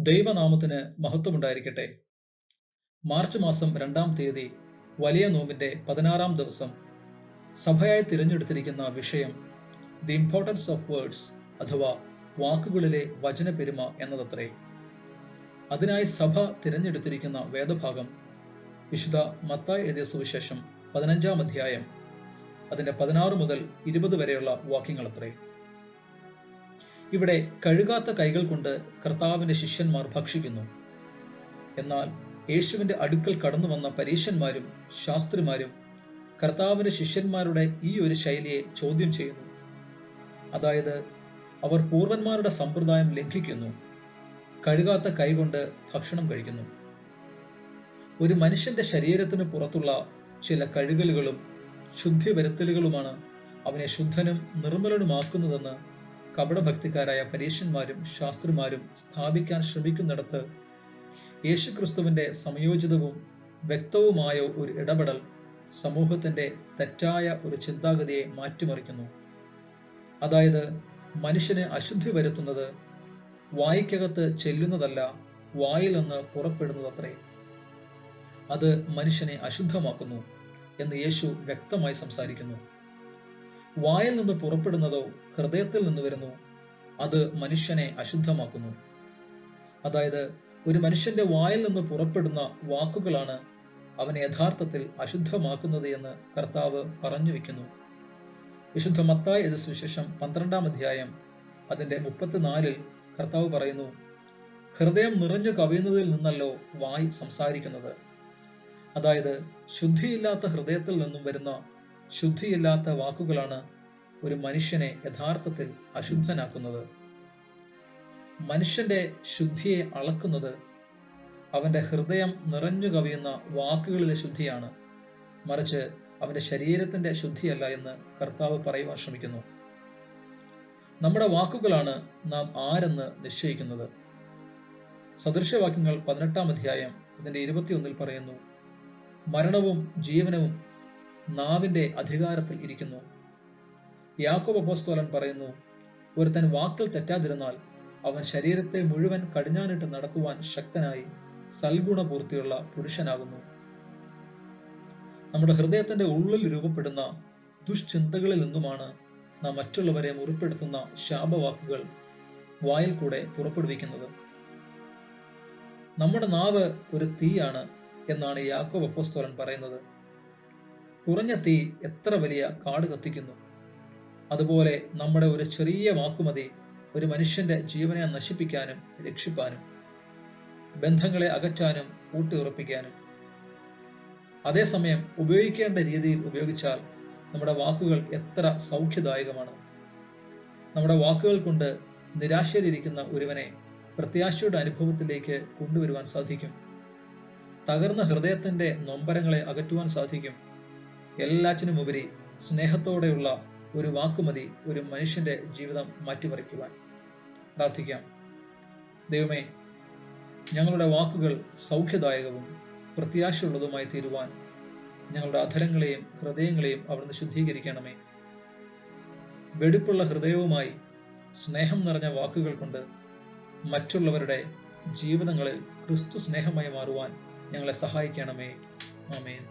ദൈവനാമത്തിന് മഹത്വമുണ്ടായിരിക്കട്ടെ. മാർച്ച് മാസം 2-ാം തീയതി വലിയ നോമ്പിന്റെ 16-ാം ദിവസം സഭയായി തിരഞ്ഞെടുത്തിരിക്കുന്ന വിഷയം ദി ഇമ്പോർട്ടൻസ് ഓഫ് വേർഡ്സ് അഥവാ വാക്കുകളിലെ വചനപെരുമ എന്നതത്രേ. അതിനായി സഭ തിരഞ്ഞെടുത്തിരിക്കുന്ന വേദഭാഗം വിശുദ്ധ മത്തായി എഴുതിയ സുവിശേഷം 15-ാം അധ്യായം അതിന്റെ 16 മുതൽ 20 വരെയുള്ള വാക്യങ്ങളത്രേ. ഇവിടെ കഴുകാത്ത കൈകൾ കൊണ്ട് കർത്താവിന്റെ ശിഷ്യന്മാർ ഭക്ഷിക്കുന്നു. എന്നാൽ യേശുവിന്റെ അടുക്കൽ കടന്നു വന്ന പരീശന്മാരും ശാസ്ത്രിമാരും കർത്താവിന്റെ ശിഷ്യന്മാരുടെ ഈ ഒരു ശൈലിയെ ചോദ്യം ചെയ്യുന്നു. അതായത്, അവർ പൂർവന്മാരുടെ സമ്പ്രദായം ലംഘിക്കുന്നു, കഴുകാത്ത കൈകൊണ്ട് ഭക്ഷണം കഴിക്കുന്നു. ഒരു മനുഷ്യന്റെ ശരീരത്തിന് പുറത്തുള്ള ചില കഴുകലുകളും ശുദ്ധി വരുത്തലുകളുമാണ് അവനെ ശുദ്ധനും നിർമ്മലനുമാക്കുന്നതെന്ന് കപടഭക്തിക്കാരായ പരീശന്മാരും ശാസ്ത്രിമാരും സ്ഥാപിക്കാൻ ശ്രമിക്കുന്നിടത്ത് യേശുക്രിസ്തുവിന്റെ സമയോചിതവും വ്യക്തവുമായ ഒരു ഇടപെടൽ സമൂഹത്തിന്റെ തെറ്റായ ഒരു ചിന്താഗതിയെ മാറ്റിമറിക്കുന്നു. അതായത്, മനുഷ്യനെ അശുദ്ധി വരുത്തുന്നത് വായ്ക്കകത്ത് ചെല്ലുന്നതല്ല, വായിൽ നിന്ന് പുറപ്പെടുന്നതത്രേ. അത് മനുഷ്യനെ അശുദ്ധമാക്കുന്നു എന്ന് യേശു വ്യക്തമായി സംസാരിക്കുന്നു. വായിൽ നിന്ന് പുറപ്പെടുന്നതോ ഹൃദയത്തിൽ നിന്ന് വരുന്നു, അത് മനുഷ്യനെ അശുദ്ധമാക്കുന്നു. അതായത്, ഒരു മനുഷ്യന്റെ വായിൽ നിന്ന് പുറപ്പെടുന്ന വാക്കുകളാണ് അവനെ യഥാർത്ഥത്തിൽ അശുദ്ധമാക്കുന്നത് എന്ന് കർത്താവ് പറഞ്ഞു വെക്കുന്നു. വിശുദ്ധ മത്തായി എഴുതിയ സുവിശേഷം 12-ാം അധ്യായം അതിന്റെ 34-ൽ കർത്താവ് പറയുന്നു, ഹൃദയം നിറഞ്ഞു കവിയുന്നതിൽ നിന്നല്ലോ വായ് സംസാരിക്കുന്നത്. അതായത്, ശുദ്ധിയില്ലാത്ത ഹൃദയത്തിൽ നിന്നും വരുന്ന ശുദ്ധിയില്ലാത്ത വാക്കുകളാണ് ഒരു മനുഷ്യനെ യഥാർത്ഥത്തിൽ അശുദ്ധനാക്കുന്നത്. മനുഷ്യന്റെ ശുദ്ധിയെ അളക്കുന്നത് അവന്റെ ഹൃദയം നിറഞ്ഞു കവിയുന്ന വാക്കുകളിലെ ശുദ്ധിയാണ്, മറിച്ച് അവന്റെ ശരീരത്തിന്റെ ശുദ്ധിയല്ല എന്ന് കർത്താവ് പറയുവാൻ ശ്രമിക്കുന്നു. നമ്മുടെ വാക്കുകളാണ് നാം ആരെന്ന് നിശ്ചയിക്കുന്നത്. സദൃശവാക്യങ്ങൾ 18-ാം അധ്യായം ഇതിന്റെ 21-ൽ പറയുന്നു, മരണവും ജീവനവും നാവിന്റെ അധികാരത്തിൽ ഇരിക്കുന്നു. യാക്കോബ് അപ്പോസ്തലൻ പറയുന്നു, ഒരുത്തൻ വാക്കിൽ തെറ്റാതിരുന്നാൽ അവൻ ശരീരത്തെ മുഴുവൻ കടിഞ്ഞാനിട്ട് നടത്തുവാൻ ശക്തനായി സൽഗുണപൂർത്തിയുള്ള പുരുഷനാകുന്നു. നമ്മുടെ ഹൃദയത്തിന്റെ ഉള്ളിൽ രൂപപ്പെടുന്ന ദുഷ്ചിന്തകളിൽ നിന്നുമാണ് നാം മറ്റുള്ളവരെ മുറിപ്പെടുത്തുന്ന ശാപവാക്കുകൾ വായിൽ കൂടെ പുറപ്പെടുവിക്കുന്നത്. നമ്മുടെ നാവ് ഒരു തീയാണ് എന്നാണ് യാക്കോബ് അപ്പോസ്തലൻ പറയുന്നത്. കുറഞ്ഞ തീ എത്ര വലിയ കാട് കത്തിക്കുന്നു. അതുപോലെ നമ്മുടെ ഒരു ചെറിയ വാക്കുമതി ഒരു മനുഷ്യന്റെ ജീവനെ നശിപ്പിക്കാനും രക്ഷിപ്പാനും ബന്ധങ്ങളെ അകറ്റാനും ഊട്ടിയുറപ്പിക്കാനും. അതേസമയം ഉപയോഗിക്കേണ്ട രീതിയിൽ ഉപയോഗിച്ചാൽ നമ്മുടെ വാക്കുകൾ എത്ര സൗഖ്യദായകമാണ്. നമ്മുടെ വാക്കുകൾ കൊണ്ട് നിരാശയിലിരിക്കുന്ന ഒരുവനെ പ്രത്യാശയുടെ അനുഭവത്തിലേക്ക് കൊണ്ടുവരുവാൻ സാധിക്കും. തകർന്ന ഹൃദയത്തിന്റെ നൊമ്പരങ്ങളെ അകറ്റുവാൻ സാധിക്കും. എല്ലാറ്റിനുമുപരി സ്നേഹത്തോടെയുള്ള ഒരു വാക്കുമതി ഒരു മനുഷ്യന്റെ ജീവിതം മാറ്റിമറിക്കുവാൻ. പ്രാർത്ഥിക്കാം. ദൈവമേ, ഞങ്ങളുടെ വാക്കുകൾ സൗഖ്യദായകവും പ്രത്യാശയുള്ളതുമായി തീരുവാൻ ഞങ്ങളുടെ അധരങ്ങളെയും ഹൃദയങ്ങളെയും അവിടുന്ന് ശുദ്ധീകരിക്കണമേ. വെടിപ്പുള്ള ഹൃദയവുമായി സ്നേഹം നിറഞ്ഞ വാക്കുകൾ കൊണ്ട് മറ്റുള്ളവരുടെ ജീവിതങ്ങളിൽ ക്രിസ്തു സ്നേഹമായി മാറുവാൻ ഞങ്ങളെ സഹായിക്കണമേ. ആമേൻ.